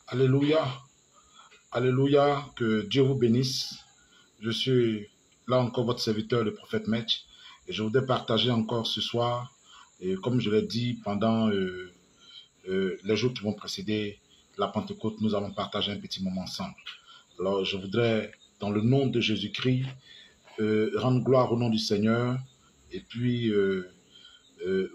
Alléluia, Alléluia, que Dieu vous bénisse. Je suis là encore votre serviteur, le prophète Metch, et je voudrais partager encore ce soir, et comme je l'ai dit pendant les jours qui vont précéder la Pentecôte, nous allons partager un petit moment ensemble. Alors je voudrais, dans le nom de Jésus-Christ, rendre gloire au nom du Seigneur, et puis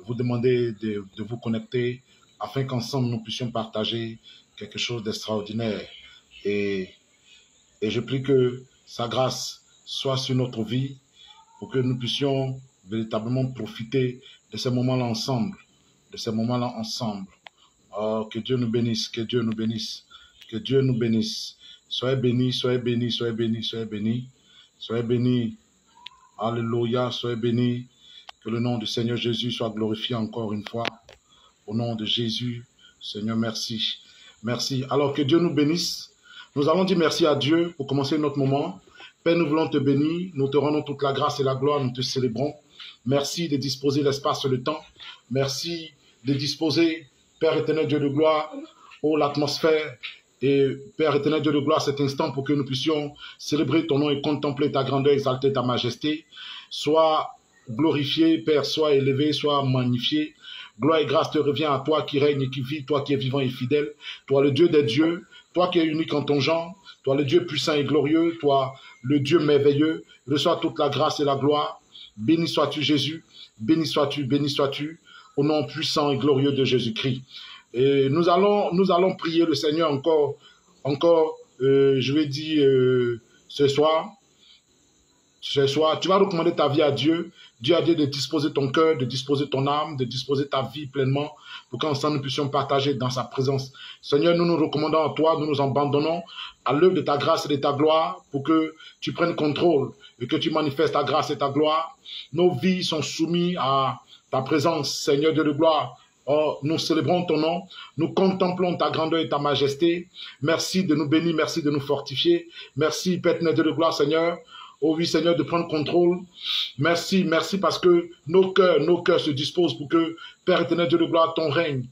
vous demander de vous connecter afin qu'ensemble nous puissions partager quelque chose d'extraordinaire. Et je prie que sa grâce soit sur notre vie pour que nous puissions véritablement profiter de ces moments-là ensemble. De ces moments-là ensemble. Oh, que Dieu nous bénisse, que Dieu nous bénisse, que Dieu nous bénisse. Soyez bénis, soyez bénis, soyez bénis, soyez bénis. Soyez bénis. Alléluia, soyez bénis. Que le nom du Seigneur Jésus soit glorifié encore une fois. Au nom de Jésus, Seigneur, merci. Merci. Alors que Dieu nous bénisse. Nous allons dire merci à Dieu pour commencer notre moment. Père, nous voulons te bénir. Nous te rendons toute la grâce et la gloire. Nous te célébrons. Merci de disposer l'espace et le temps. Merci de disposer, Père éternel, Dieu de gloire, l'atmosphère. Et Père éternel, Dieu de gloire, cet instant pour que nous puissions célébrer ton nom et contempler ta grandeur, exalter ta majesté. Sois glorifié, Père, sois élevé, sois magnifié. Gloire et grâce te revient à toi qui règne et qui vit, toi qui es vivant et fidèle, toi le Dieu des dieux, toi qui es unique en ton genre, toi le Dieu puissant et glorieux, toi le Dieu merveilleux, reçois toute la grâce et la gloire. Béni sois-tu Jésus, béni sois-tu, au nom puissant et glorieux de Jésus-Christ. Et nous allons prier le Seigneur encore, je vais dire ce soir. Ce soir, tu vas recommander ta vie à Dieu. Dieu a dit de disposer ton cœur, de disposer ton âme, de disposer ta vie pleinement pour qu'ensemble nous puissions partager dans sa présence. Seigneur, nous nous recommandons à toi, nous nous abandonnons à l'œuvre de ta grâce et de ta gloire pour que tu prennes contrôle et que tu manifestes ta grâce et ta gloire. Nos vies sont soumises à ta présence, Seigneur Dieu de gloire. Oh, nous célébrons ton nom, nous contemplons ta grandeur et ta majesté. Merci de nous bénir, merci de nous fortifier. Merci, Père Dieu de gloire, Seigneur. Oh oui, Seigneur, de prendre contrôle. Merci, merci parce que nos cœurs se disposent pour que, Père éternel, Dieu de gloire, ton règne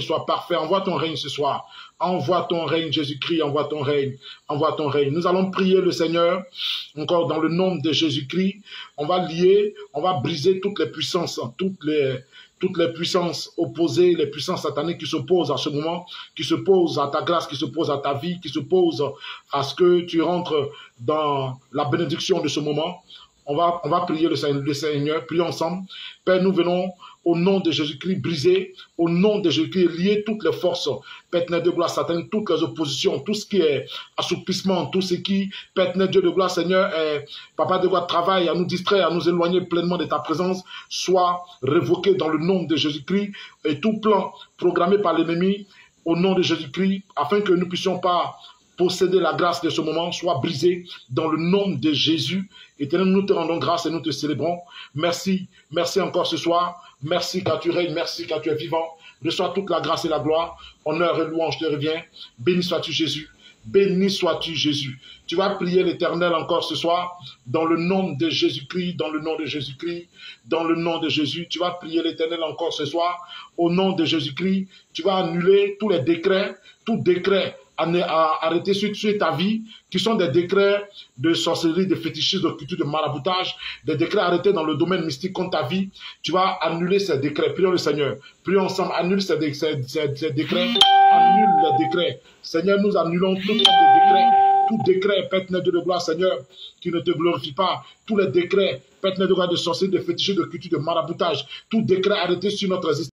soit parfait. Envoie ton règne ce soir. Envoie ton règne, Jésus-Christ, envoie ton règne. Envoie ton règne. Nous allons prier le Seigneur, encore dans le nom de Jésus-Christ. On va lier, on va briser toutes les puissances, toutes les puissances opposées, les puissances sataniques qui s'opposent à ce moment, qui s'opposent à ta grâce, qui s'opposent à ta vie, qui s'opposent à ce que tu rentres dans la bénédiction de ce moment. On va prier le Seigneur, prions ensemble. Père, nous venons au nom de Jésus-Christ briser, au nom de Jésus-Christ lier toutes les forces, Père de gloire, Satan, toutes les oppositions, tout ce qui est assoupissement, tout ce qui, Père Dieu de gloire, Seigneur, est, Papa de gloire, travail à nous distraire, à nous éloigner pleinement de ta présence, soit révoqué dans le nom de Jésus-Christ et tout plan programmé par l'ennemi au nom de Jésus-Christ, afin que nous ne puissions pas posséder la grâce de ce moment, soit brisé dans le nom de Jésus. Éternel, nous te rendons grâce et nous te célébrons. Merci, merci encore ce soir. Merci car tu règnes, merci car tu es vivant. Reçois toute la grâce et la gloire. Honneur et louange te revient. Béni sois-tu Jésus. Béni sois-tu Jésus. Tu vas prier l'Éternel encore ce soir dans le nom de Jésus-Christ, dans le nom de Jésus-Christ, dans le nom de Jésus. Tu vas prier l'Éternel encore ce soir au nom de Jésus-Christ. Tu vas annuler tous les décrets, tout décret à arrêter sur ta vie, qui sont des décrets de sorcellerie, de fétichisme, de culture, de maraboutage, des décrets arrêtés dans le domaine mystique contre ta vie. Tu vas annuler ces décrets. Prions le Seigneur. Prions ensemble. Annule ces décrets. Annule les décrets. Seigneur, nous annulons tout décret. Tout décret, Père de gloire, Seigneur, qui ne te glorifie pas. Tous les décrets, Père de gloire, de sorcellerie, de fétichisme, de culture, de maraboutage. Tout décret arrêté sur notre existence.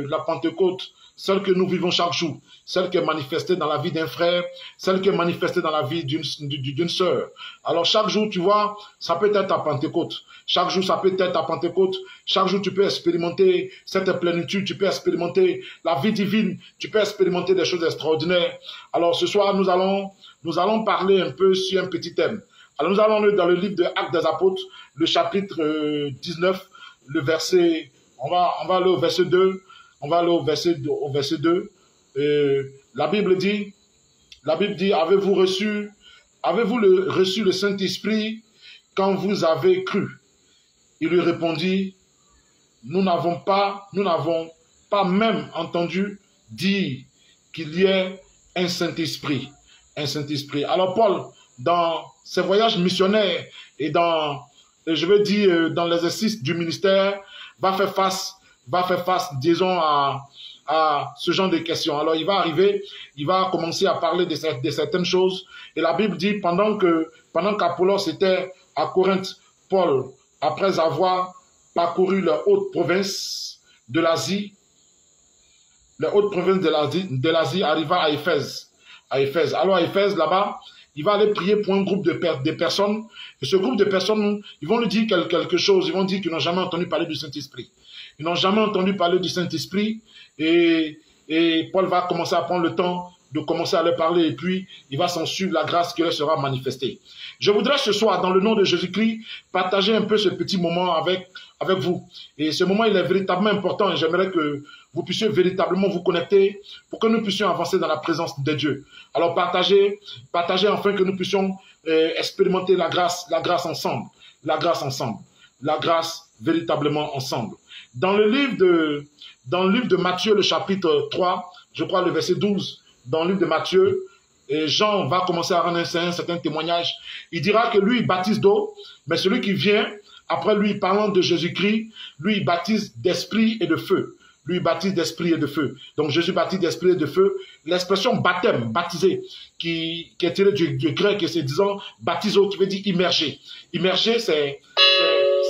la Pentecôte, celle que nous vivons chaque jour, celle qui est manifestée dans la vie d'un frère, celle qui est manifestée dans la vie d'une sœur. Alors chaque jour, tu vois, ça peut être ta Pentecôte. Chaque jour, ça peut être ta Pentecôte. Chaque jour, tu peux expérimenter cette plénitude, tu peux expérimenter la vie divine, tu peux expérimenter des choses extraordinaires. Alors ce soir, nous allons parler un peu sur un petit thème. Alors nous allons dans le livre de Actes des Apôtres, le chapitre 19, le verset, on va aller au verset 2. On va aller au verset 2. La Bible dit, avez-vous reçu le Saint-Esprit quand vous avez cru? Il lui répondit, nous n'avons pas même entendu dire qu'il y ait un Saint-Esprit. Un Saint-Esprit. Alors Paul, dans ses voyages missionnaires et dans l'exercice du ministère, va faire face, disons, à ce genre de questions. Alors, il va commencer à parler de certaines choses. Et la Bible dit, pendant qu'Apollos était à Corinthe, Paul, après avoir parcouru les hautes provinces de l'Asie, arriva à Éphèse. Alors, à Éphèse, là-bas, il va aller prier pour un groupe de personnes. Et ce groupe de personnes, ils vont lui dire quelque chose. Ils vont dire qu'ils n'ont jamais entendu parler du Saint-Esprit. Ils n'ont jamais entendu parler du Saint-Esprit. Et Paul va commencer à prendre le temps de commencer à leur parler. Et puis, il va s'en suivre la grâce qui leur sera manifestée. Je voudrais ce soir, dans le nom de Jésus-Christ, partager un peu ce petit moment avec vous. Et ce moment, il est véritablement important. Et j'aimerais que vous puissiez véritablement vous connecter pour que nous puissions avancer dans la présence de Dieu. Alors, partagez afin que nous puissions expérimenter la grâce ensemble. La grâce véritablement ensemble. Dans le livre de Matthieu, le chapitre 3, je crois le verset 12, dans le livre de Matthieu, Jean va commencer à rendre un certain témoignage. Il dira que lui, il baptise d'eau, mais celui qui vient, après lui, parlant de Jésus-Christ, lui, il baptise d'esprit et de feu. Lui, il baptise d'esprit et de feu. Donc, Jésus baptise d'esprit et de feu. L'expression baptême, baptisé, qui est tirée du grec, et c'est disant baptizo, qui veut dire immerger. Immerger, c'est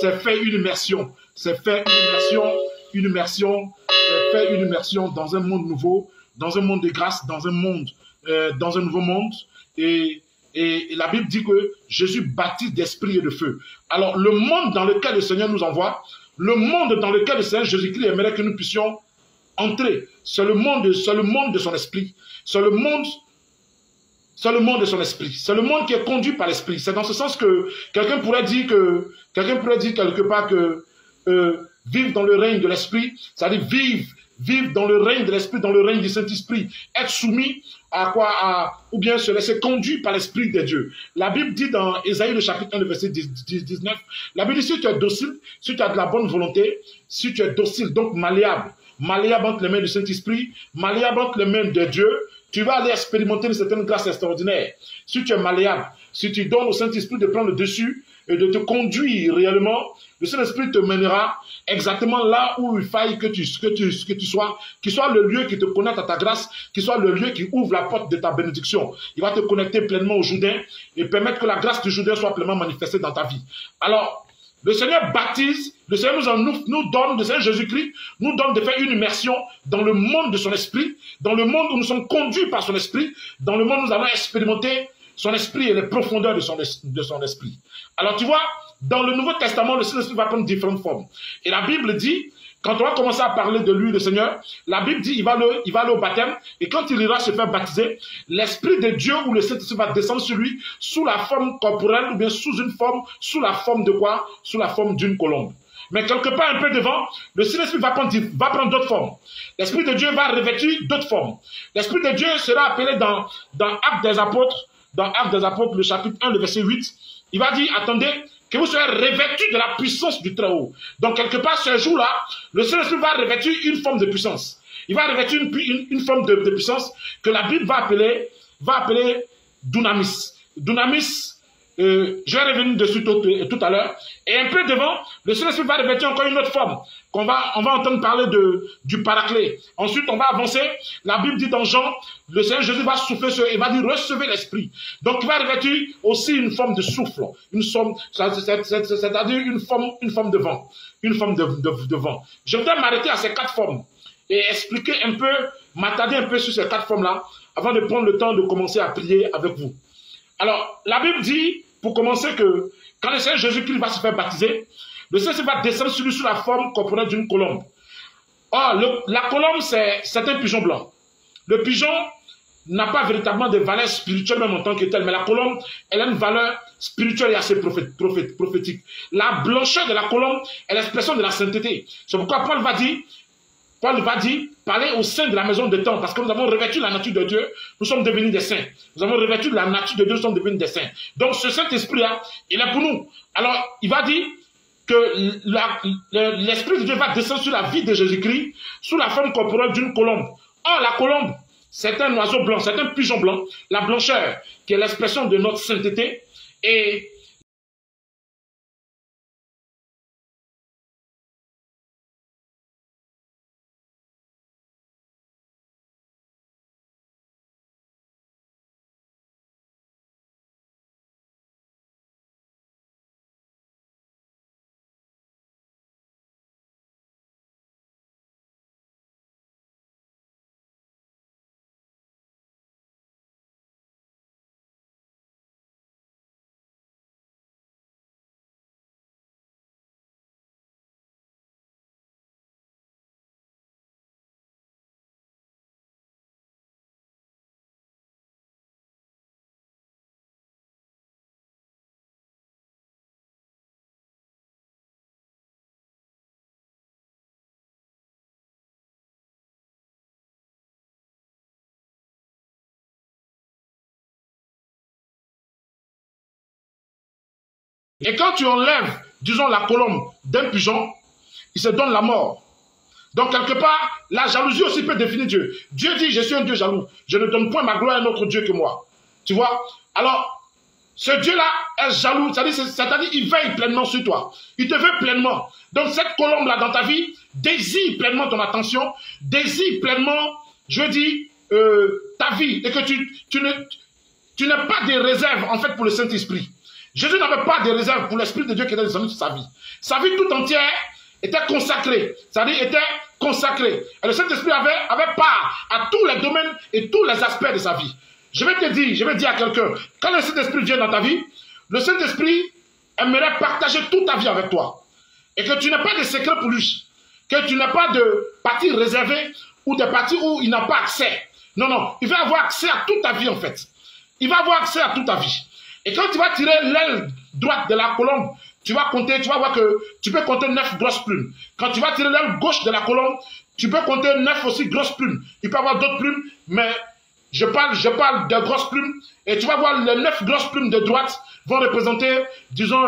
faire une immersion. C'est faire une immersion dans un monde nouveau, dans un monde de grâce, dans un nouveau monde. Et la Bible dit que Jésus baptise d'esprit et de feu. Alors, le monde dans lequel le Seigneur nous envoie, le monde dans lequel le Seigneur Jésus-Christ aimerait que nous puissions entrer, c'est le monde de son esprit. C'est le monde de son esprit. C'est le monde qui est conduit par l'esprit. C'est dans ce sens que quelqu'un pourrait dire quelque part que vivre dans le règne de l'esprit, c'est-à-dire vivre dans le règne de l'esprit, dans le règne du Saint-Esprit, être soumis à quoi, ou bien se laisser conduire par l'esprit de Dieu. La Bible dit dans Ésaïe le chapitre 1, le verset 19, la Bible dit si tu es docile, si tu as de la bonne volonté, si tu es docile, donc malléable entre les mains du Saint-Esprit, malléable entre les mains de Dieu, tu vas aller expérimenter une certaine grâce extraordinaire. Si tu es malléable, si tu donnes au Saint-Esprit de prendre le dessus et de te conduire réellement, le Saint-Esprit te mènera exactement là où il faille que tu sois, qui soit le lieu qui te connecte à ta grâce, qui soit le lieu qui ouvre la porte de ta bénédiction. Il va te connecter pleinement au Jourdain et permettre que la grâce du Jourdain soit pleinement manifestée dans ta vie. Alors, le Seigneur baptise, le Seigneur nous donne, le Seigneur Jésus-Christ nous donne de faire une immersion dans le monde de son esprit, dans le monde où nous sommes conduits par son esprit, dans le monde où nous allons expérimenter son esprit et les profondeurs de son esprit. Alors tu vois, dans le Nouveau Testament, le Saint-Esprit va prendre différentes formes. Et la Bible dit, quand on va commencer à parler de lui, le Seigneur, la Bible dit, il va aller au baptême, et quand il ira se faire baptiser, l'Esprit de Dieu ou le Saint-Esprit va descendre sur lui sous la forme corporelle, ou bien sous la forme de quoi? Sous la forme d'une colombe. Mais quelque part un peu devant, le Saint-Esprit va prendre d'autres formes. L'Esprit de Dieu va revêtir d'autres formes. L'Esprit de Dieu sera appelé dans Actes des Apôtres, le chapitre 1, le verset 8, il va dire, attendez, que vous soyez revêtus de la puissance du Très-Haut. Donc, quelque part, ce jour-là, le Saint-Esprit va revêtir une forme de puissance. Il va revêtir une forme de puissance que la Bible va appeler dunamis. Dunamis, je vais revenir dessus tout à l'heure. Et un peu devant, le Saint-Esprit va revêtir encore une autre forme. On va entendre parler du paraclet. Ensuite, on va avancer. La Bible dit dans Jean, le Seigneur Jésus va souffler sur eux et va dire recevez l'Esprit. Donc, il va revêtir aussi une forme de souffle. C'est-à-dire une forme de vent. Une forme de vent. Je voudrais m'arrêter à ces quatre formes. et expliquer un peu, m'attarder un peu sur ces 4 formes-là, avant de prendre le temps de commencer à prier avec vous. Alors, la Bible dit, pour commencer, que quand le Seigneur Jésus-Christ va se faire baptiser, le Seigneur va descendre sur lui sous la forme comprenant d'une colombe. Or, la colombe, c'est un pigeon blanc. Le pigeon n'a pas véritablement de valeur spirituelle même en tant que tel, mais la colombe, elle a une valeur spirituelle et assez prophétique. La blancheur de la colombe est l'expression de la sainteté. C'est pourquoi Paul va dire, parler au sein de la maison de temps, parce que nous avons revêtu la nature de Dieu, nous sommes devenus des saints. Nous avons revêtu la nature de Dieu, nous sommes devenus des saints. Donc ce Saint-Esprit-là, il est pour nous. Alors, il va dire que l'Esprit de Dieu va descendre sur la vie de Jésus-Christ sous la forme corporelle d'une colombe. Or, la colombe, c'est un oiseau blanc, c'est un pigeon blanc, la blancheur, qui est l'expression de notre sainteté, et quand tu enlèves, disons, la colombe d'un pigeon, il se donne la mort. Donc, quelque part, la jalousie aussi peut définir Dieu. Dieu dit, je suis un Dieu jaloux. Je ne donne point ma gloire à un autre Dieu que moi. Tu vois? Alors, ce Dieu-là est jaloux, c'est-à-dire il veille pleinement sur toi. Il te veut pleinement. Donc, cette colombe-là dans ta vie désire pleinement ton attention, désire pleinement, je dis, ta vie. Et que tu n'as pas de réserve, en fait, pour le Saint-Esprit. Jésus n'avait pas de réserve pour l'Esprit de Dieu qui était descendu sur sa vie. Sa vie tout entière était consacrée. C'est-à-dire était consacrée. Et le Saint-Esprit avait part à tous les domaines et tous les aspects de sa vie. Je vais dire à quelqu'un, quand le Saint-Esprit vient dans ta vie, le Saint-Esprit aimerait partager toute ta vie avec toi. Et que tu n'as pas de secret pour lui. Que tu n'as pas de partie réservée ou de partie où il n'a pas accès. Non, non. Il va avoir accès à toute ta vie en fait. Il va avoir accès à toute ta vie. Et quand tu vas tirer l'aile droite de la colombe, tu vas compter, tu vas voir que tu peux compter 9 grosses plumes. Quand tu vas tirer l'aile gauche de la colombe, tu peux compter 9 aussi grosses plumes. Il peut y avoir d'autres plumes, mais je parle de grosses plumes. Et tu vas voir les 9 grosses plumes de droite vont représenter, disons,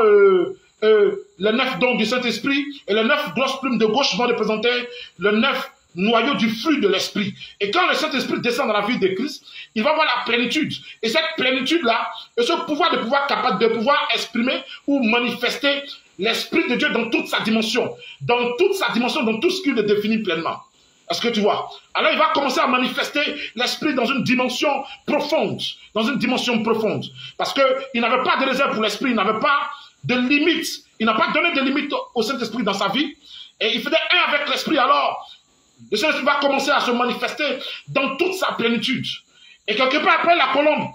les 9 dons du Saint-Esprit. Et les 9 grosses plumes de gauche vont représenter le 9 noyau du fruit de l'esprit. Et quand le Saint-Esprit descend dans la vie de Christ, il va voir la plénitude. Et cette plénitude-là, et ce pouvoir capable de pouvoir exprimer ou manifester l'Esprit de Dieu dans toute sa dimension. Dans toute sa dimension, dans tout ce qu'il le définit pleinement. Est-ce que tu vois? Alors il va commencer à manifester l'Esprit dans une dimension profonde. Dans une dimension profonde. Parce qu'il n'avait pas de réserve pour l'Esprit, il n'avait pas de limite. Il n'a pas donné de limite au Saint-Esprit dans sa vie. Et il faisait un avec l'Esprit alors. Le Saint-Esprit va commencer à se manifester dans toute sa plénitude. Et quelque part après la colombe,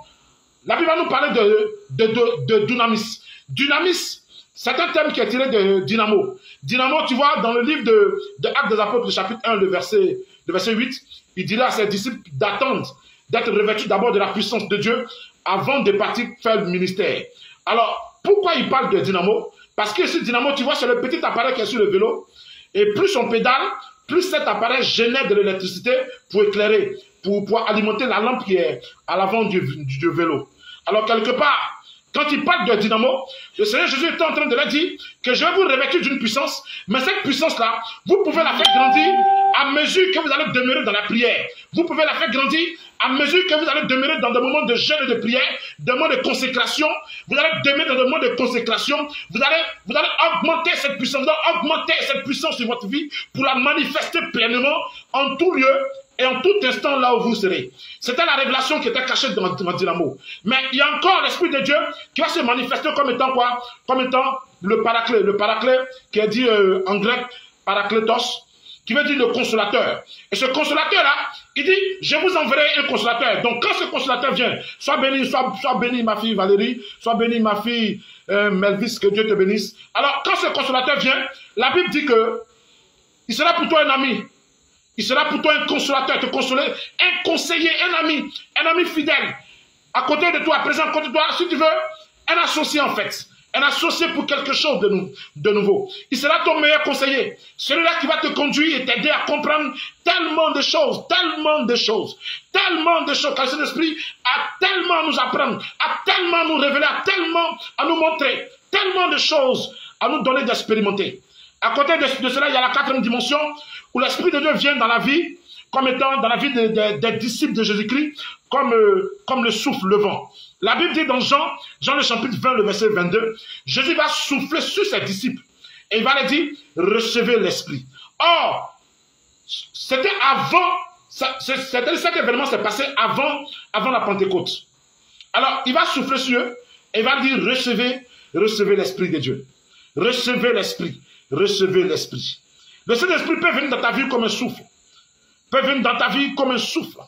la Bible va nous parler de dynamis. Dynamis, c'est un terme qui est tiré de dynamo. Dynamo, tu vois, dans le livre de Actes des Apôtres, le chapitre 1, le verset 8, il dirait à ses disciples d'attendre, d'être revêtus d'abord de la puissance de Dieu avant de partir faire le ministère. Alors, pourquoi il parle de dynamo? Parce que ce dynamo, tu vois, c'est le petit appareil qui est sur le vélo. Et plus on pédale, plus cet appareil génère de l'électricité pour éclairer, pour alimenter la lampe qui est à l'avant du vélo. Alors, quelque part, quand il parle de dynamo, le Seigneur Jésus est en train de leur dire que je vais vous revêtir d'une puissance, mais cette puissance-là, vous pouvez la faire grandir à mesure que vous allez demeurer dans la prière. Vous pouvez la faire grandir à mesure que vous allez demeurer dans des moments de jeûne et de prière, des moments de consécration. Vous allez demeurer dans des moments de consécration. Vous allez augmenter cette puissance, vous allez augmenter cette puissance sur votre vie pour la manifester pleinement en tout lieu et en tout instant là où vous serez. C'était la révélation qui était cachée dans Dynamo. Mais il y a encore l'Esprit de Dieu qui va se manifester comme étant quoi? Comme étant le paraclet. Le paraclet qui est dit en grec parakletos. qui veut dire le consolateur. Et ce consolateur-là, il dit, je vous enverrai un consolateur. Donc quand ce consolateur vient, sois béni ma fille Valérie, sois béni ma fille Melvis, que Dieu te bénisse. Alors quand ce consolateur vient, la Bible dit que il sera pour toi un ami. Il sera pour toi un consolateur, te consoler, un conseiller, un ami fidèle. À côté de toi, présent à côté de toi, si tu veux, un associé en fait. Un associé pour quelque chose de nouveau. Il sera ton meilleur conseiller. Celui-là qui va te conduire et t'aider à comprendre tellement de choses, tellement de choses, tellement de choses. Car cet esprit a tellement à nous apprendre, a tellement à nous révéler, a tellement à nous montrer, tellement de choses à nous donner d'expérimenter. À côté de cela, il y a la quatrième dimension où l'Esprit de Dieu vient dans la vie, comme étant dans la vie des disciples de Jésus-Christ, comme le souffle, le vent. La Bible dit dans Jean le chapitre 20, le verset 22, Jésus va souffler sur ses disciples et il va leur dire, recevez l'Esprit. Or, c'était avant, cet événement s'est passé avant la Pentecôte. Alors, il va souffler sur eux et il va dire, recevez l'Esprit de Dieu. Recevez l'Esprit. Recevez l'Esprit. Le Saint-Esprit peut venir dans ta vie comme un souffle. Peut venir dans ta vie comme un souffle.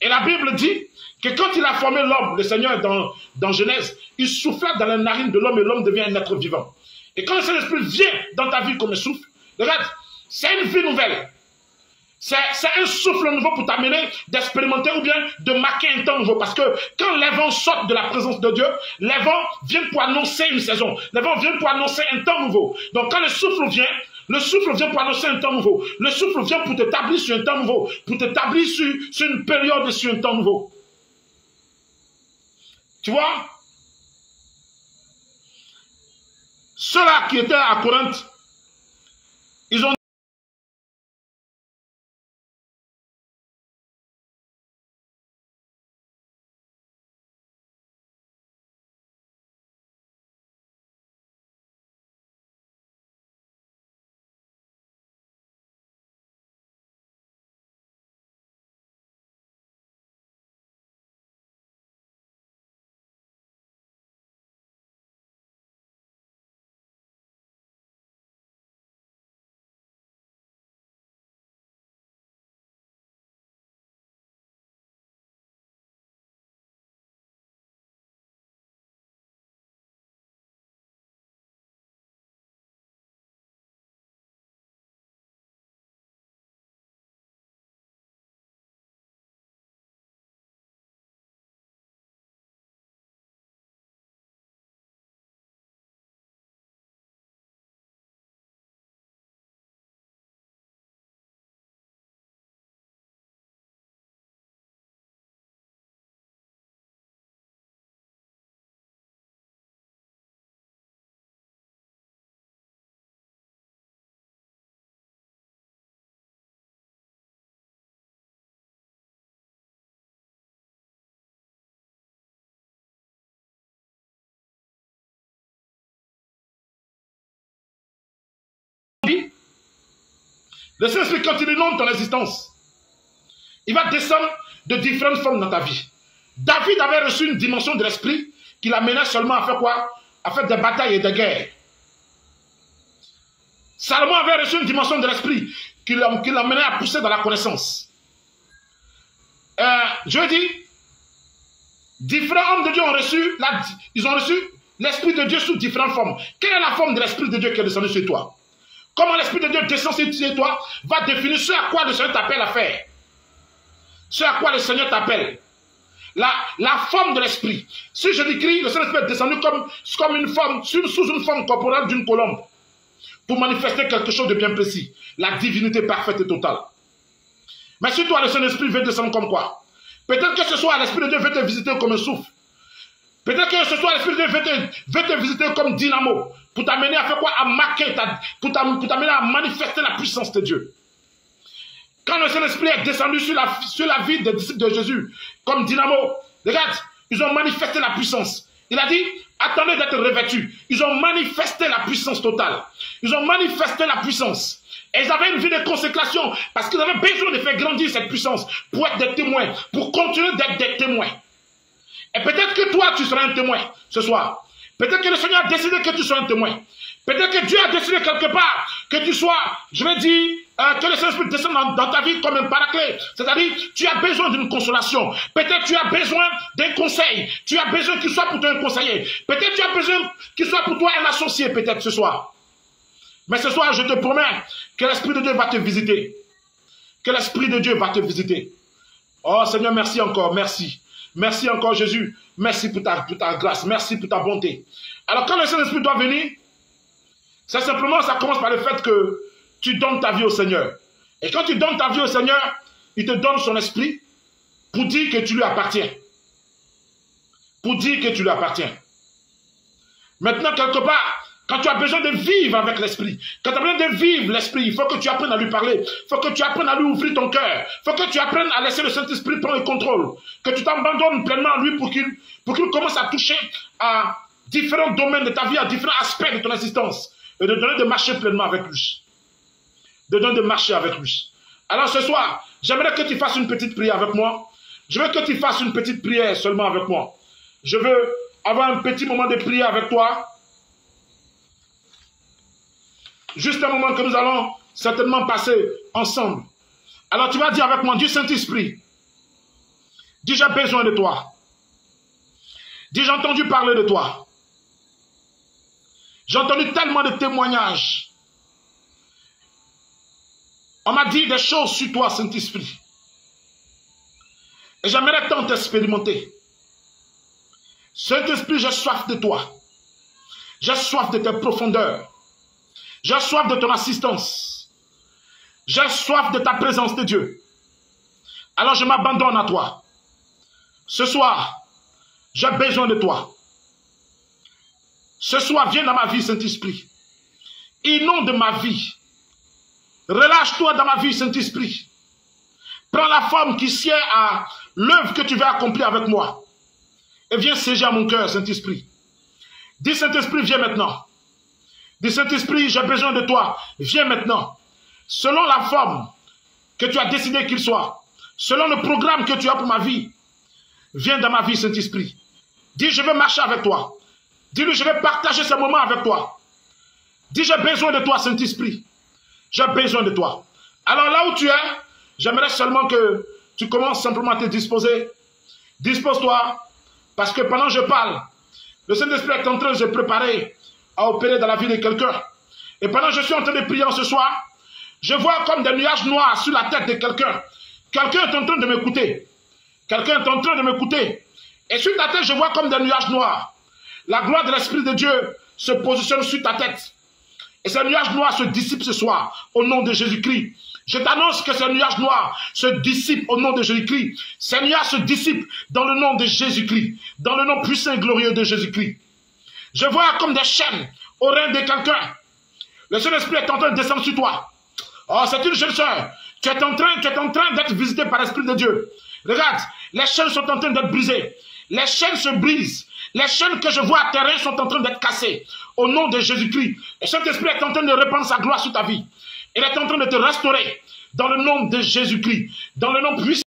Et la Bible dit que quand il a formé l'homme, le Seigneur dans Genèse, il souffla dans la narine de l'homme et l'homme devient un être vivant. Et quand le Saint-Esprit vient dans ta vie comme un souffle, regarde, c'est une vie nouvelle. C'est un souffle nouveau pour t'amener d'expérimenter ou bien de marquer un temps nouveau. Parce que quand les vents sortent de la présence de Dieu, les vents viennent pour annoncer une saison. Les vents viennent pour annoncer un temps nouveau. Donc quand le souffle vient pour annoncer un temps nouveau. Le souffle vient pour t'établir sur un temps nouveau. Pour t'établir sur une période et sur un temps nouveau. Tu vois? Ceux-là qui étaient à Corinthe, ils ont le Saint-Esprit, quand il inonde ton existence, il va descendre de différentes formes dans ta vie. David avait reçu une dimension de l'esprit qui l'amenait seulement à faire quoi? À faire des batailles et des guerres. Salomon avait reçu une dimension de l'esprit qui l'amenait à pousser dans la connaissance. Je dis, différents hommes de Dieu ont reçu, ils ont reçu l'esprit de Dieu sous différentes formes. Quelle est la forme de l'esprit de Dieu qui est descendu sur toi? Comment l'Esprit de Dieu descend sur toi va définir ce à quoi le Seigneur t'appelle à faire. Ce à quoi le Seigneur t'appelle. La forme de l'Esprit. Si je décris, le Saint-Esprit est descendu comme une forme, sous une forme corporelle d'une colombe. Pour manifester quelque chose de bien précis. La divinité parfaite et totale. Mais si toi, le Saint-Esprit veut descendre comme quoi? Peut-être que ce soit l'Esprit de Dieu veut te visiter comme un souffle. Peut-être que ce soit l'Esprit de Dieu veut te visiter comme dynamo. Pour t'amener à faire quoi? À marquer, pour t'amener à manifester la puissance de Dieu. Quand le Saint-Esprit est descendu sur la vie des disciples de Jésus, comme dynamo, regarde, ils ont manifesté la puissance. Il a dit, attendez d'être revêtus. Ils ont manifesté la puissance totale. Ils ont manifesté la puissance. Et ils avaient une vie de consécration, parce qu'ils avaient besoin de faire grandir cette puissance, pour être des témoins, pour continuer d'être des témoins. Et peut-être que toi, tu seras un témoin ce soir. Peut-être que le Seigneur a décidé que tu sois un témoin. Peut-être que Dieu a décidé quelque part que tu sois, je vais dire, Que le Saint-Esprit descende dans ta vie comme un paraclet. C'est-à-dire, tu as besoin d'une consolation. Peut-être tu as besoin d'un conseil. Tu as besoin qu'il soit pour toi un conseiller. Peut-être tu as besoin qu'il soit pour toi un associé, peut-être ce soir. Mais ce soir, je te promets que l'Esprit de Dieu va te visiter. Que l'Esprit de Dieu va te visiter. Oh Seigneur, merci encore, merci. Merci encore Jésus. Merci pour ta grâce. Merci pour ta bonté. Alors quand le Saint-Esprit doit venir, c'est simplement, ça commence par le fait que tu donnes ta vie au Seigneur. Et quand tu donnes ta vie au Seigneur, il te donne son esprit pour dire que tu lui appartiens. Pour dire que tu lui appartiens. Maintenant, quelque part, quand tu as besoin de vivre avec l'esprit, quand tu as besoin de vivre l'esprit, il faut que tu apprennes à lui parler. Il faut que tu apprennes à lui ouvrir ton cœur. Il faut que tu apprennes à laisser le Saint-Esprit prendre le contrôle. Que tu t'abandonnes pleinement à lui pour qu'il commence à toucher à différents domaines de ta vie, à différents aspects de ton existence. Et de donner de marcher pleinement avec lui. De donner de marcher avec lui. Alors ce soir, j'aimerais que tu fasses une petite prière avec moi. Je veux que tu fasses une petite prière seulement avec moi. Je veux avoir un petit moment de prière avec toi. Juste un moment que nous allons certainement passer ensemble. Alors tu vas dire avec moi, Dieu Saint-Esprit, dis j'ai besoin de toi. Dis j'ai entendu parler de toi. J'ai entendu tellement de témoignages. On m'a dit des choses sur toi, Saint-Esprit. Et j'aimerais tant t'expérimenter. Saint-Esprit, j'ai soif de toi. J'ai soif de tes profondeurs. J'ai soif de ton assistance. J'ai soif de ta présence de Dieu. Alors je m'abandonne à toi. Ce soir, j'ai besoin de toi. Ce soir, viens dans ma vie, Saint-Esprit. Inonde ma vie. Relâche-toi dans ma vie, Saint-Esprit. Prends la forme qui sied à l'œuvre que tu veux accomplir avec moi. Et viens siéger à mon cœur, Saint-Esprit. Dis, Saint-Esprit, viens maintenant. Dis, Saint-Esprit, j'ai besoin de toi. Viens maintenant. Selon la forme que tu as décidé qu'il soit. Selon le programme que tu as pour ma vie. Viens dans ma vie, Saint-Esprit. Dis, je veux marcher avec toi. Dis-lui, je vais partager ce moment avec toi. Dis, j'ai besoin de toi, Saint-Esprit. J'ai besoin de toi. Alors là où tu es, j'aimerais seulement que tu commences simplement à te disposer. Dispose-toi. Parce que pendant que je parle, le Saint-Esprit est en train de se préparer à opérer dans la vie de quelqu'un. Et pendant que je suis en train de prier ce soir, je vois comme des nuages noirs sur la tête de quelqu'un. Quelqu'un est en train de m'écouter. Quelqu'un est en train de m'écouter. Et sur ta tête, je vois comme des nuages noirs. La gloire de l'Esprit de Dieu se positionne sur ta tête. Et ces nuages noirs se dissipent ce soir au nom de Jésus-Christ. Je t'annonce que ces nuages noirs se dissipent au nom de Jésus-Christ. Ces nuages se dissipent dans le nom de Jésus-Christ. Dans le nom puissant et glorieux de Jésus-Christ. Je vois comme des chaînes au rein de quelqu'un. Le Saint-Esprit est en train de descendre sur toi. Oh, c'est une jeune soeur. Tu es en train d'être visité par l'Esprit de Dieu. Regarde, les chaînes sont en train d'être brisées. Les chaînes se brisent. Les chaînes que je vois à terrain sont en train d'être cassées. Au nom de Jésus-Christ. Le Saint-Esprit est en train de répandre sa gloire sur ta vie. Il est en train de te restaurer. Dans le nom de Jésus-Christ. Dans le nom puissant.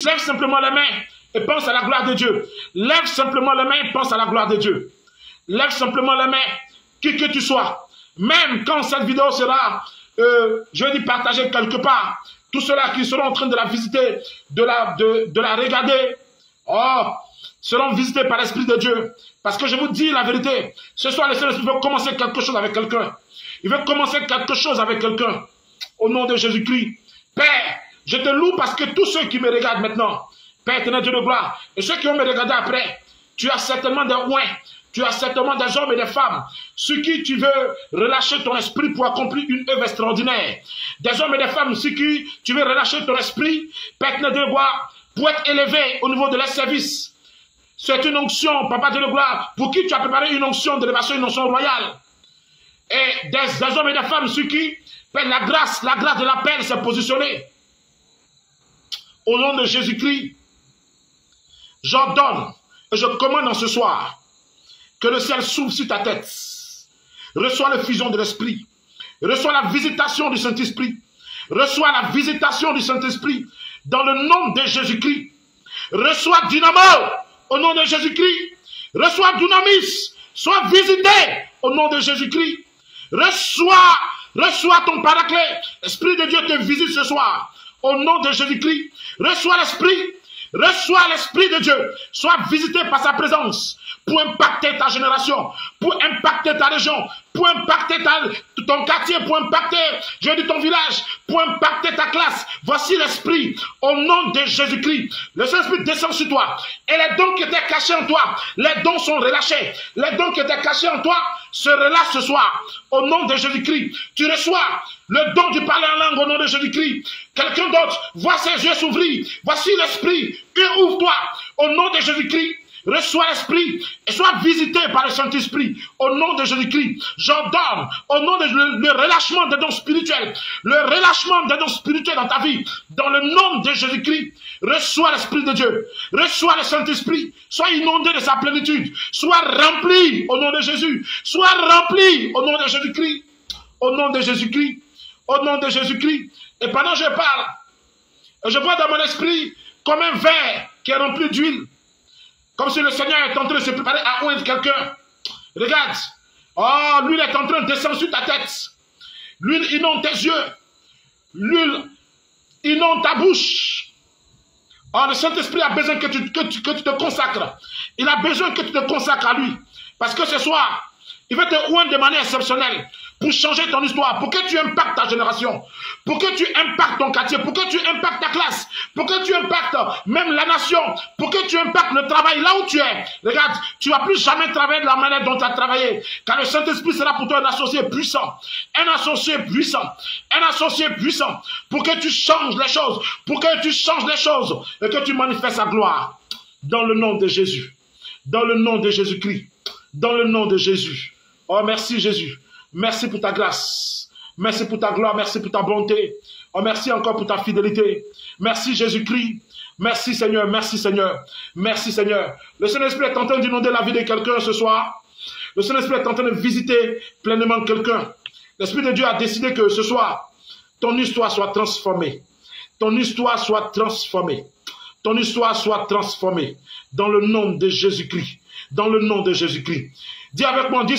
Lève simplement les mains et pense à la gloire de Dieu. Lève simplement les mains et pense à la gloire de Dieu. Lève simplement les mains, qui que tu sois. Même quand cette vidéo sera, je vais dire, partagée quelque part, tous ceux-là qui seront en train de la visiter, de la regarder, seront visités par l'Esprit de Dieu. Parce que je vous dis la vérité, ce soir, le Saint-Esprit veut commencer quelque chose avec quelqu'un. Il veut commencer quelque chose avec quelqu'un. Au nom de Jésus-Christ. Père, je te loue parce que tous ceux qui me regardent maintenant, Père éternel Dieu de gloire, et ceux qui vont me regarder après, tu as certainement des oins, tu as certainement des hommes et des femmes, sur qui tu veux relâcher ton esprit pour accomplir une œuvre extraordinaire. Des hommes et des femmes sur qui tu veux relâcher ton esprit, Père éternel Dieu de gloire, pour être élevé au niveau de leur service. C'est une onction, Papa Dieu de gloire, pour qui tu as préparé une onction d'élévation, une onction royale. Et des hommes et des femmes sur qui la grâce de l'appel s'est positionnée. Au nom de Jésus-Christ, j'ordonne et je commande en ce soir que le ciel s'ouvre sur ta tête. Reçois la fusion de l'Esprit. Reçois la visitation du Saint-Esprit. Reçois la visitation du Saint-Esprit dans le nom de Jésus-Christ. Reçois dynamo au nom de Jésus-Christ. Reçois dynamis. Sois visité au nom de Jésus-Christ. Reçois ton paraclet. L'Esprit de Dieu te visite ce soir. Au nom de Jésus-Christ. Reçois l'Esprit. Reçois l'Esprit de Dieu. Sois visité par sa présence pour impacter ta génération, pour impacter ta région, pour impacter ton quartier, pour impacter, je dis ton village, pour impacter ta classe. Voici l'Esprit au nom de Jésus-Christ. Le Saint-Esprit descend sur toi. Et les dons qui étaient cachés en toi, les dons sont relâchés. Les dons qui étaient cachés en toi se relâchent ce soir. Au nom de Jésus-Christ, tu reçois le don du parler en langue au nom de Jésus-Christ. Quelqu'un d'autre voit ses yeux s'ouvrir. Voici l'Esprit. Et ouvre-toi au nom de Jésus-Christ. Reçois l'Esprit et sois visité par le Saint-Esprit. Au nom de Jésus-Christ, j'ordonne, au nom de le relâchement des dons spirituels, le relâchement des dons spirituels dans ta vie, dans le nom de Jésus-Christ, reçois l'Esprit de Dieu, reçois le Saint-Esprit, sois inondé de sa plénitude, sois rempli au nom de Jésus, sois rempli au nom de Jésus-Christ, au nom de Jésus-Christ, au nom de Jésus-Christ. Et pendant que je parle, je vois dans mon esprit comme un verre qui est rempli d'huile. Comme si le Seigneur est en train de se préparer à oindre quelqu'un. Regarde. Oh, l'huile est en train de descendre sur ta tête. L'huile inonde tes yeux. L'huile inonde ta bouche. Oh, le Saint-Esprit a besoin que tu te consacres. Il a besoin que tu te consacres à lui. Parce que ce soir, il veut te oindre de manière exceptionnelle pour changer ton histoire, pour que tu impactes ta génération, pour que tu impactes ton quartier, pour que tu impactes ta classe, pour que tu impactes même la nation, pour que tu impactes le travail là où tu es. Regarde, tu ne vas plus jamais travailler de la manière dont tu as travaillé, car le Saint-Esprit sera pour toi un associé puissant, un associé puissant, un associé puissant, pour que tu changes les choses, pour que tu changes les choses et que tu manifestes sa gloire. Dans le nom de Jésus, dans le nom de Jésus-Christ, dans le nom de Jésus. Oh, merci Jésus. Merci pour ta grâce. Merci pour ta gloire. Merci pour ta bonté. Oh, merci encore pour ta fidélité. Merci Jésus-Christ. Merci Seigneur. Merci Seigneur. Merci Seigneur. Le Saint-Esprit est en train d'inonder la vie de quelqu'un ce soir. Le Saint-Esprit est en train de visiter pleinement quelqu'un. L'Esprit de Dieu a décidé que ce soir, ton histoire soit transformée. Ton histoire soit transformée. Ton histoire soit transformée. Dans le nom de Jésus-Christ. Dans le nom de Jésus-Christ. Dis avec moi, dis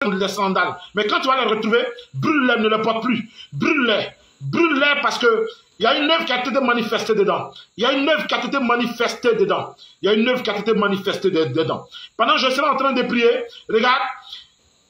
les sandales. Mais quand tu vas les retrouver, brûle-les, ne les porte plus. Brûle-les. Brûle-les parce que il y a une œuvre qui a été manifestée dedans. Il y a une œuvre qui a été manifestée dedans. Il y a une œuvre qui a été manifestée dedans. Pendant que je serai en train de prier, regarde,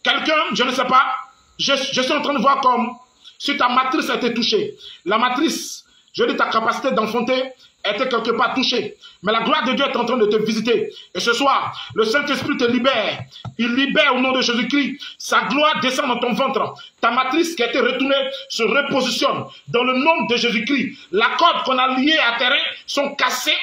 quelqu'un, je ne sais pas, je suis en train de voir comme si ta matrice a été touchée. La matrice, je dis ta capacité d'enfanter, était quelque part touchée. Mais la gloire de Dieu est en train de te visiter. Et ce soir, le Saint-Esprit te libère. Il libère au nom de Jésus-Christ. Sa gloire descend dans ton ventre. Ta matrice qui a été retournée se repositionne dans le nom de Jésus-Christ. La corde qu'on a liée à terrain est cassée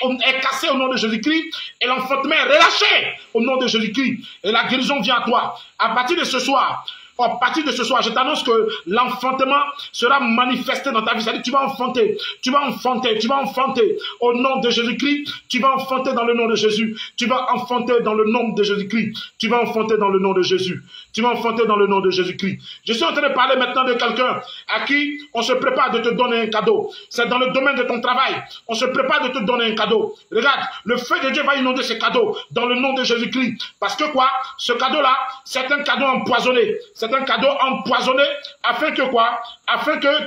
au nom de Jésus-Christ. Et l'enfantement est relâché au nom de Jésus-Christ. Et la guérison vient à toi. À partir de ce soir, je t'annonce que l'enfantement sera manifesté dans ta vie. C'est-à-dire que tu vas enfanter, tu vas enfanter, tu vas enfanter au nom de Jésus-Christ. Tu vas enfanter dans le nom de Jésus. Tu vas enfanter dans le nom de Jésus-Christ. Tu vas enfanter dans le nom de Jésus. Tu vas enfanter dans le nom de Jésus-Christ. Je suis en train de parler maintenant de quelqu'un à qui on se prépare de te donner un cadeau. C'est dans le domaine de ton travail. On se prépare de te donner un cadeau. Regarde, le feu de Dieu va inonder ce cadeau dans le nom de Jésus-Christ. Parce que quoi? Ce cadeau-là, c'est un cadeau empoisonné. C'est un cadeau empoisonné afin que quoi? Afin que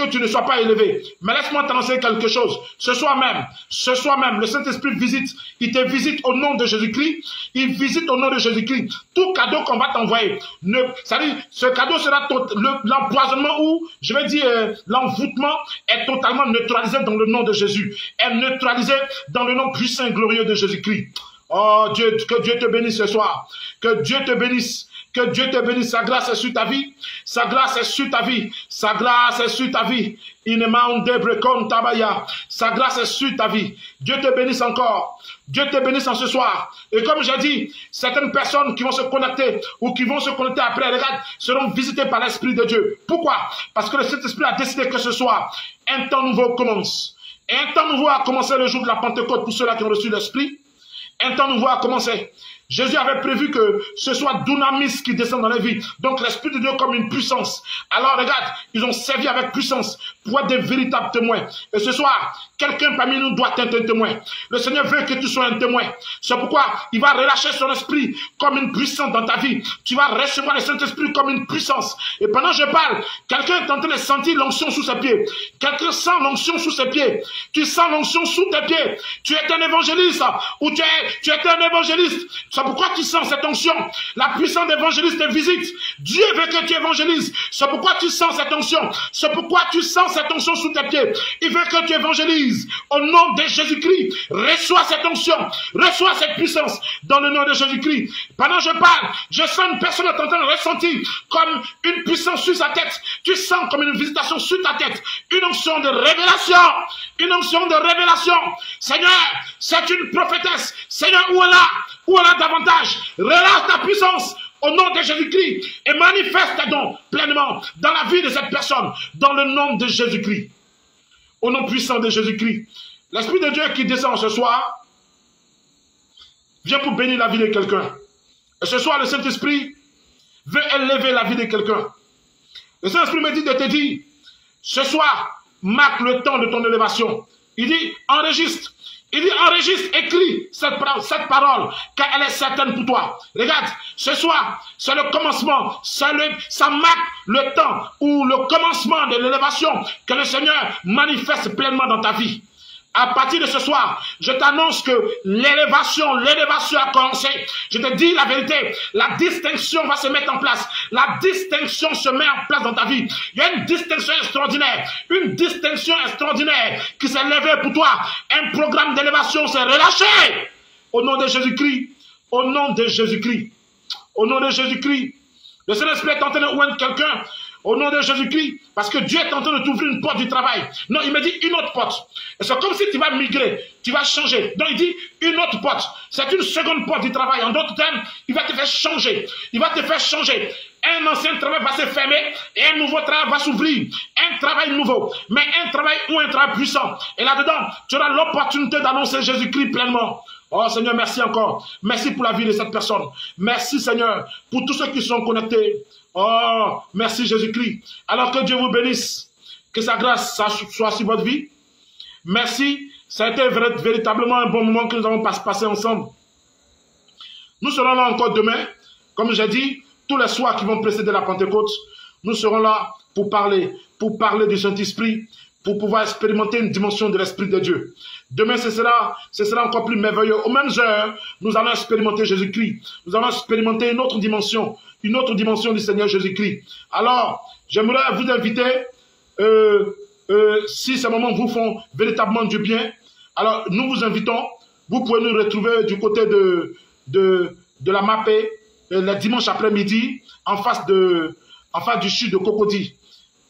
tu ne sois pas élevé. Mais laisse-moi t'annoncer quelque chose. Ce soir même, le Saint-Esprit visite. Il te visite au nom de Jésus-Christ. Il visite au nom de Jésus-Christ. Tout cadeau qu'on va t'envoyer, ce cadeau sera l'empoisonnement ou, je vais dire, l'envoûtement est totalement neutralisé dans le nom de Jésus. Est neutralisé dans le nom puissant et glorieux de Jésus-Christ. Oh Dieu, que Dieu te bénisse ce soir. Que Dieu te bénisse. Que Dieu te bénisse. Sa grâce est sur ta vie. Sa grâce est sur ta vie. Sa grâce est sur ta vie. Sa grâce est sur ta vie. Dieu te bénisse encore. Dieu te bénisse en ce soir. Et comme j'ai dit, certaines personnes qui vont se connecter ou qui vont se connecter après, regarde, seront visitées par l'Esprit de Dieu. Pourquoi? Parce que le Saint-Esprit a décidé que ce soir, un temps nouveau commence. Et un temps nouveau a commencé le jour de la Pentecôte pour ceux-là qui ont reçu l'Esprit. Un temps nouveau a commencé. Jésus avait prévu que ce soit Dunamis qui descend dans les vies. Donc l'Esprit de Dieu comme une puissance. Alors regarde, ils ont servi avec puissance pour être des véritables témoins. Et ce soir, quelqu'un parmi nous doit être un témoin. Le Seigneur veut que tu sois un témoin. C'est pourquoi il va relâcher son esprit comme une puissance dans ta vie. Tu vas recevoir le Saint-Esprit comme une puissance. Et pendant que je parle, quelqu'un est en train de sentir l'onction sous ses pieds. Quelqu'un sent l'onction sous ses pieds. Tu sens l'onction sous tes pieds. Tu es un évangéliste ou tu es un évangéliste. C'est pourquoi tu sens cette onction. La puissance d'évangéliste te visite. Dieu veut que tu évangélises. C'est pourquoi tu sens cette onction. C'est pourquoi tu sens cette onction sous tes pieds. Il veut que tu évangélises. Au nom de Jésus-Christ, reçois cette onction. Reçois cette puissance dans le nom de Jésus-Christ. Pendant que je parle, je sens une personne est en train de ressentir comme une puissance sur sa tête. Tu sens comme une visitation sur ta tête. Une onction de révélation. Une onction de révélation. Seigneur, c'est une prophétesse. Seigneur, où est là? Où est là davantage? Relâche ta puissance au nom de Jésus-Christ et manifeste tes dons pleinement dans la vie de cette personne, dans le nom de Jésus-Christ. Au nom puissant de Jésus-Christ. L'Esprit de Dieu qui descend ce soir vient pour bénir la vie de quelqu'un. Et ce soir, le Saint-Esprit veut élever la vie de quelqu'un. Le Saint-Esprit me dit de te dire, ce soir, marque le temps de ton élévation. Il dit, enregistre. Il dit, enregistre, écris cette parole, car elle est certaine pour toi. Regarde, ce soir, c'est le commencement, ça marque le temps ou le commencement de l'élévation que le Seigneur manifeste pleinement dans ta vie. À partir de ce soir, je t'annonce que l'élévation a commencé. Je te dis la vérité, la distinction va se mettre en place. La distinction se met en place dans ta vie. Il y a une distinction extraordinaire qui s'est levée pour toi. Un programme d'élévation s'est relâché. Au nom de Jésus-Christ, au nom de Jésus-Christ, au nom de Jésus-Christ. Le Saint-Esprit est en train de ouvrir quelqu'un. Au nom de Jésus-Christ, parce que Dieu est en train de t'ouvrir une porte du travail. Non, il me dit une autre porte. Et c'est comme si tu vas migrer, tu vas changer. Donc il dit une autre porte. C'est une seconde porte du travail. En d'autres termes, il va te faire changer. Il va te faire changer. Un ancien travail va se fermer et un nouveau travail va s'ouvrir. Un travail nouveau, mais un travail ou un travail puissant. Et là-dedans, tu auras l'opportunité d'annoncer Jésus-Christ pleinement. Oh Seigneur, merci encore. Merci pour la vie de cette personne. Merci Seigneur pour tous ceux qui sont connectés. Oh, merci Jésus-Christ. Alors que Dieu vous bénisse. Que sa grâce soit sur votre vie. Merci. Ça a été véritablement un bon moment que nous avons passé ensemble. Nous serons là encore demain. Comme j'ai dit, tous les soirs qui vont précéder la Pentecôte, nous serons là pour parler du Saint-Esprit, pour pouvoir expérimenter une dimension de l'Esprit de Dieu. Demain, ce sera encore plus merveilleux. Aux mêmes heures, nous allons expérimenter Jésus-Christ. Nous allons expérimenter une autre dimension du Seigneur Jésus-Christ. Alors, j'aimerais vous inviter, si ces moments vous font véritablement du bien, alors nous vous invitons, vous pouvez nous retrouver du côté de la Mapé, le dimanche après-midi, en face du chute de Cocody,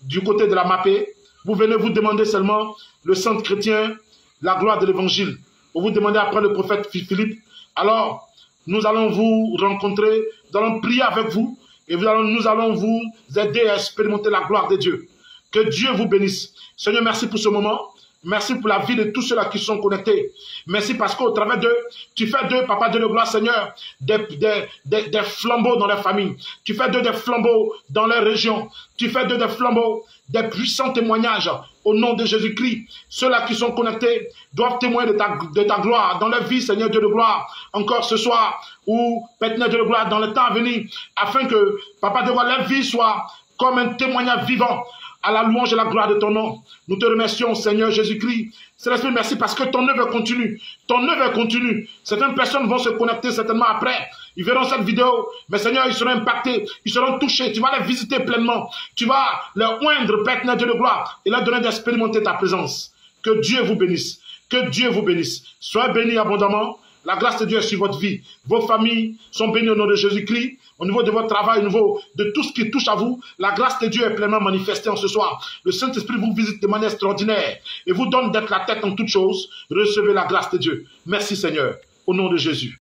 du côté de la Mapé. Vous venez vous demander seulement le centre chrétien, la gloire de l'évangile. Vous vous demandez après le prophète Philippe. Alors, nous allons vous rencontrer, nous allons prier avec vous et nous allons vous aider à expérimenter la gloire de Dieu. Que Dieu vous bénisse. Seigneur, merci pour ce moment. Merci pour la vie de tous ceux-là qui sont connectés. Merci parce qu'au travers d'eux, tu fais d'eux, Papa Dieu de gloire, Seigneur, des flambeaux dans leur famille. Tu fais d'eux des flambeaux dans leur région. Tu fais d'eux des flambeaux, des puissants témoignages au nom de Jésus-Christ. Ceux-là qui sont connectés doivent témoigner de ta gloire dans leur vie, Seigneur Dieu de gloire, encore ce soir, ou Père Dieu de gloire, dans le temps à venir, afin que, Papa Dieu de gloire, leur vie soit comme un témoignage vivant à la louange et la gloire de ton nom. Nous te remercions, Seigneur Jésus-Christ. Saint-Esprit, merci parce que ton œuvre continue. Ton œuvre continue. Certaines personnes vont se connecter certainement après. Ils verront cette vidéo. Mais Seigneur, ils seront impactés. Ils seront touchés. Tu vas les visiter pleinement. Tu vas leur oindre, Père Dieu de gloire, et leur donner d'expérimenter ta présence. Que Dieu vous bénisse. Que Dieu vous bénisse. Soyez bénis abondamment. La grâce de Dieu est sur votre vie. Vos familles sont bénies au nom de Jésus-Christ. Au niveau de votre travail, au niveau de tout ce qui touche à vous, la grâce de Dieu est pleinement manifestée en ce soir. Le Saint-Esprit vous visite de manière extraordinaire et vous donne d'être la tête en toutes choses. Recevez la grâce de Dieu. Merci Seigneur. Au nom de Jésus.